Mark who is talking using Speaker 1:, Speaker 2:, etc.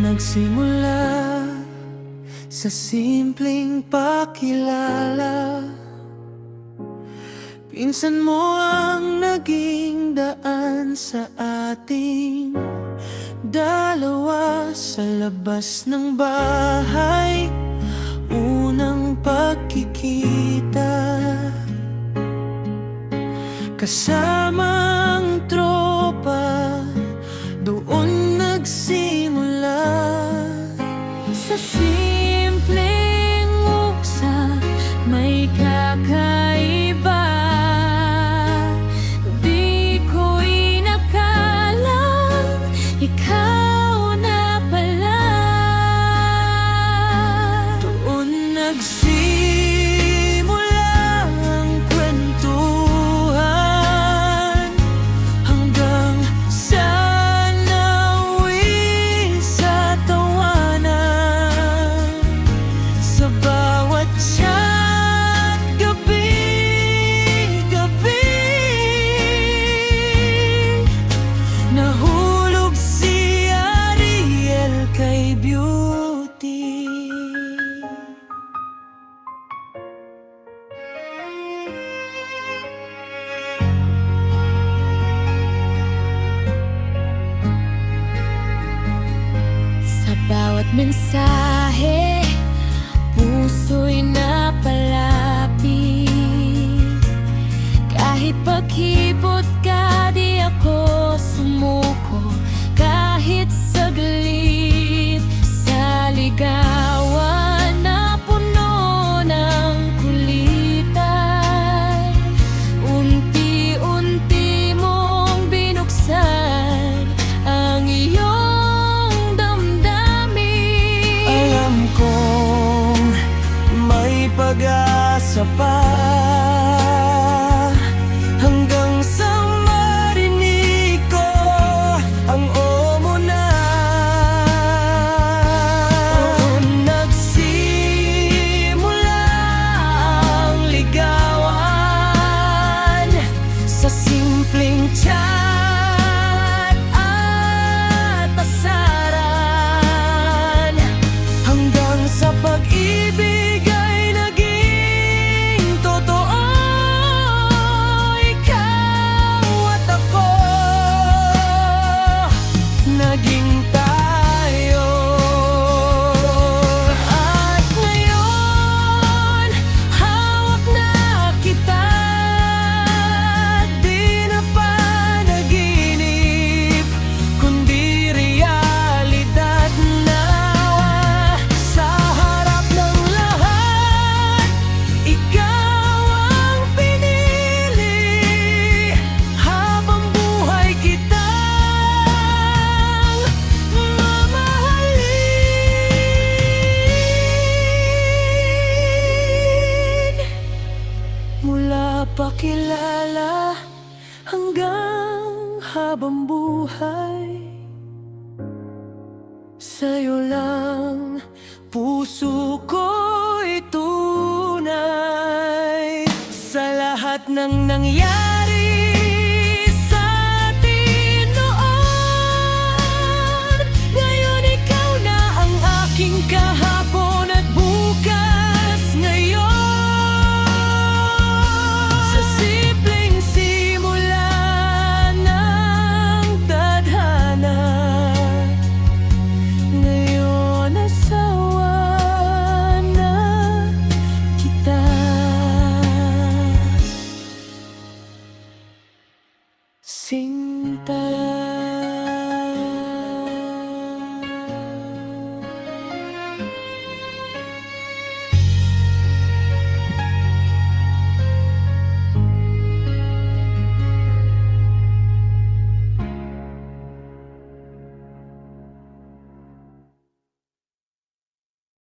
Speaker 1: Nagsimula sa simpleng pakilala, pinsan mo ang naging daan sa ating dalawa. Sa labas ng bahay, unang pagkikita, kasama ang tropa, doon nagsimula.
Speaker 2: Sa simpleng uksa, may kakaiba. Di ko inakalang ikaw na pala.
Speaker 1: Doon nagsimula ang kwentuhan, hanggang sa nauwi sa tawanan. Sa bawat chat, gabi-gabi, nahulog si Ariel kay Beauty.
Speaker 2: Sa bawat mensahe, puso'y napalapit. Kahit paghipot ka, di ako sumuko. Kahit saglit, sa ligawan na puno ng kulitan, unti-unti mong binuksan ang iyong damdamin.
Speaker 1: Alam kong may pag-asa pa, hanggang sa marinig ko ang oo mo na. Doon nagsimula ang ligawan, sa simpleng chat at asaran, hanggang sa pag-ibig ay naging totoo. Ikaw at ako, naging tayo. At ngayon, hawak na kita. Di na panaginip, kundi realidad na. Sa harap ng lahat, ikaw ang pinili. Habang buhay kitang mamahalin. Mula pakilala hanggang habang buhay, sa'yo lang puso ko'y tunay. Sa lahat ng nangyari sa atin noon, ngayon ikaw na ang aking kahapon at bukas ngayon. Sa simpleng simula ng tadhana, ngayon asawa na kita. Sing